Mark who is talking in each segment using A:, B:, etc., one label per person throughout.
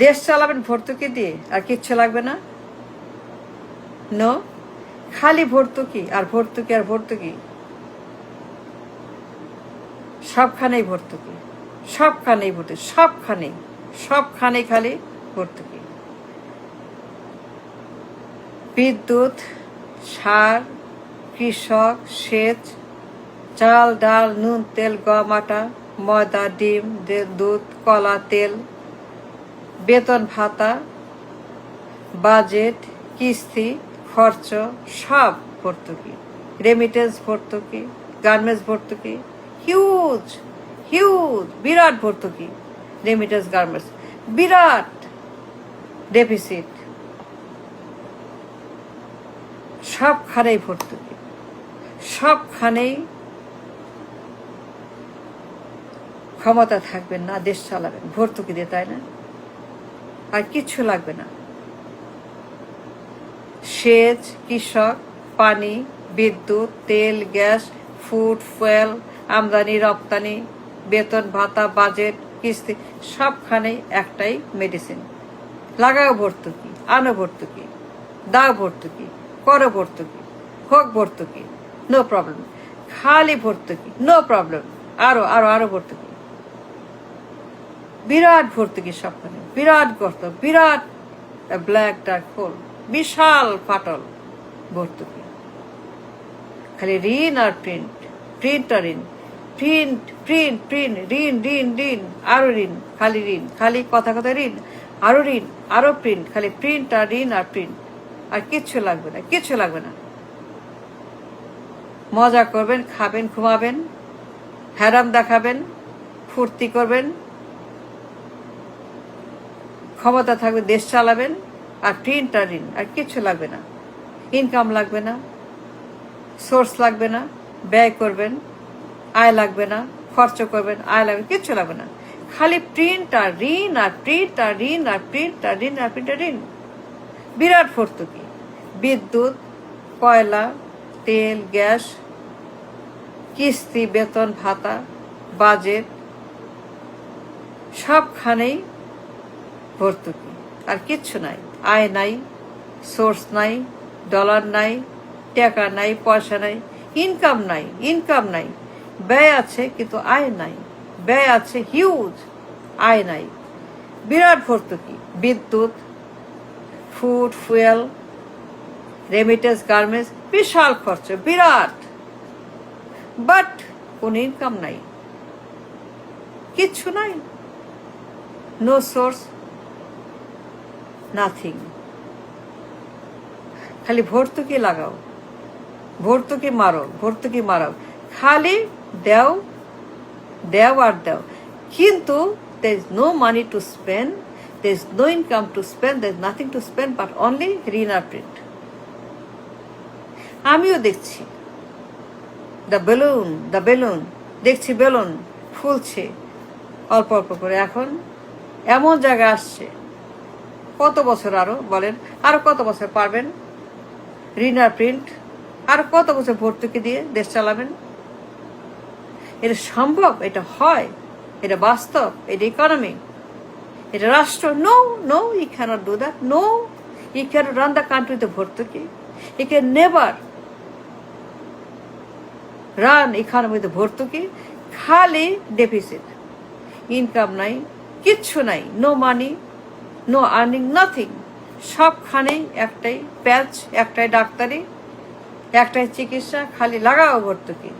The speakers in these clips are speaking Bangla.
A: দেশ চালাবেন ভর্তুকি দিয়ে, আর কিচ্ছু লাগবে না। নো, খালি ভর্তুকি আর ভর্তুকি আর ভর্তুকি, সবখানেই ভর্তুকি, সবখানেই ভর্তুকি, সবখানেই সবখানেই খালি ভর্তুকি। বিদ্যুৎ, সার, কৃষক, সেচ, চাল ডাল নুন তেল গম আটা ময়দা ডিম দুধ কলা তেল, বেতন ভাতা, বাজেট, কিস্তি, খরচ, সব ভর্তুকি। রেমিটেন্স ভর্তুকি, গার্মেন্টস ভর্তুকি, হিউজ হিউজ বিরাট ভর্তুকি। রেমিটেন্স গার্মেন্টস বিরাট ডেফিসিট, সবখানেই ভর্তুকি, সবখানেই ক্ষমতা থাকবেন না, দেশ চালাবেন ভর্তুকি দিয়ে, তাই না? আর কিচ্ছু লাগবে না। সেচ, কৃষক, পানি, বিদ্যুৎ, তেল, গ্যাস, ফুড, ফুয়েল, আমদানি রপ্তানি, বেতন ভাতা, বাজেট, কিস্তি, সবখানেই একটাই মেডিসিন। লাগাও ভর্তুকি, আনো ভর্তুকি, দাও ভর্তুকি, করো ভর্তুকি, হোক ভর্তুকি, নো প্রবলেম। খালি ভর্তুকি, নো প্রবলেম, আরো আরো আরো ভর্তুকি, বিরাট ভর্তুকি সবখানে, বিরাট গর্ত, বিরাট ব্ল্যাক ডার্ক হোল, বিশাল ফাটল ভর্তুকি। খালি ঋণ আর প্রিন্ট, প্রিন্ট আর ঋণ, প্রিন্ট প্রিন্ট প্রিন্ট, ঋণ ঋণ ঋণ, আরো ঋণ, খালি ঋণ, খালি কথা কথা ঋণ, আরো ঋণ, আরো প্রিন্ট, খালি প্রিন্ট আর ঋণ আর প্রিন্ট, আর কিচ্ছু লাগবে না, কিচ্ছু লাগবে না। মজা করবেন, খাবেন, ঘুমাবেন, হ্যারাম দেখাবেন, ফুর্তি করবেন, ক্ষমতা থাকবে, দেশ চালাবেন, আর প্রিন্ট আর ঋণ, আর কিচ্ছু লাগবে না। ইনকাম লাগবে না, সোর্স লাগবে না, ব্যয় করবেন, আয় লাগবে না, খরচ করবেন, আয় লাগবে, কিচ্ছু লাগবে না। খালি প্রিন্ট আর ঋণ আর প্রিন্ট আর ঋণ আর প্রিন্ট আর ঋণ আর প্রিন্ট আর ঋণ, বিরাট ভর্তুকি। বিদ্যুৎ, কয়লা, তেল, গ্যাস, কিস্তি, বেতন ভাতা, বাজেট, সবখানেই ভর্তুকি, আর কিচ্ছু নাই। আয় নাই, সোর্স নাই, ডলার নাই, টাকা নাই, পয়সা নাই, ইনকাম নাই, ইনকাম নাই, ব্যয় আছে কিন্তু আয় নাই, ব্যয় আছে হিউজ, আয় নাই, বিরাট ভর্তুকি। বিদ্যুৎ, ফুড, ফুয়েল, রেমিটেন্স, গার্মেন্টস, বিশাল খরচ, বিরাট, বাট কোন ইনকাম নাই, কিচ্ছু নাই, নো সোর্স, নাথিং। খালি ভর্তুকি লাগাও, ভর্তুকি মারো, ভর্তুকি মারাও, খালি দেও দেও আর দেও। কিন্তু there is no money to spend, there is no income to spend, there is nothing to spend but only ঋণ আর প্রিন্ট। আমিও দেখছি দ্য বেলুন দেখছি, বেলুন ফুলছে অল্প অল্প করে। এখন এমন জায়গা আসছে, কত বছর আরো বলেন, আরো কত বছর পারবেন ঋণ আর প্রিন্ট, আর কত বছর ভর্তুকি দিয়ে দেশ চালাবেন? এটা সম্ভব, এটা হয়, এটা বাস্তব, এটা ইকোনমি, এটা রাষ্ট্র। No no, you can't do that, no, you can't run the country with ভর্তুকি, you can never run economy with ভর্তুকি। খালি ডেফিসিট, ইনকাম নাই, কিচ্ছু নাই, no money, no earning, nothing. সবখানেই একটাই প্যাচ, একটাই ডাক্তারি, একটাই চিকিৎসা, খালি লাগাও ভর্তুকি।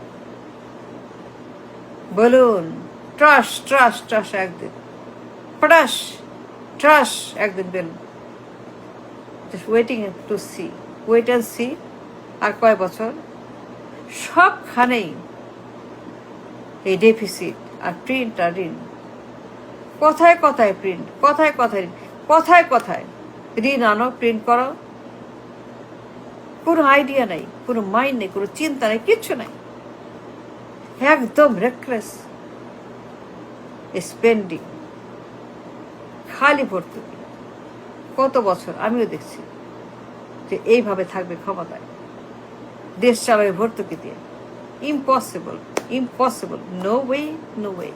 A: বলুন ট্রাস ট্রাস ট্রাস, একদিন পটাশ ট্রাস, একদিন balloon. Just waiting to see, wait and see. আর কয় বছর? সবখানেই এই ডেফিসিট আর প্রিন্ট আর ঋণ। কথায় কথায় প্রিন্ট, কথায় কথায় ঋণ, কথায় কথায় ঋণ আনো, প্রিন্ট করো, কোনো আইডিয়া নেই, কোনো মাইন্ড নেই, কোনো চিন্তা নেই, কিচ্ছু নাই, একদম রেকলেস স্পেন্ডিং, খালি ভর্তুকি। কত বছর আমিও দেখছি যে এইভাবে থাকবে ক্ষমতায়, দেশ চালাবে ভর্তুকি দিয়ে। Impossible, impossible, no way, no way.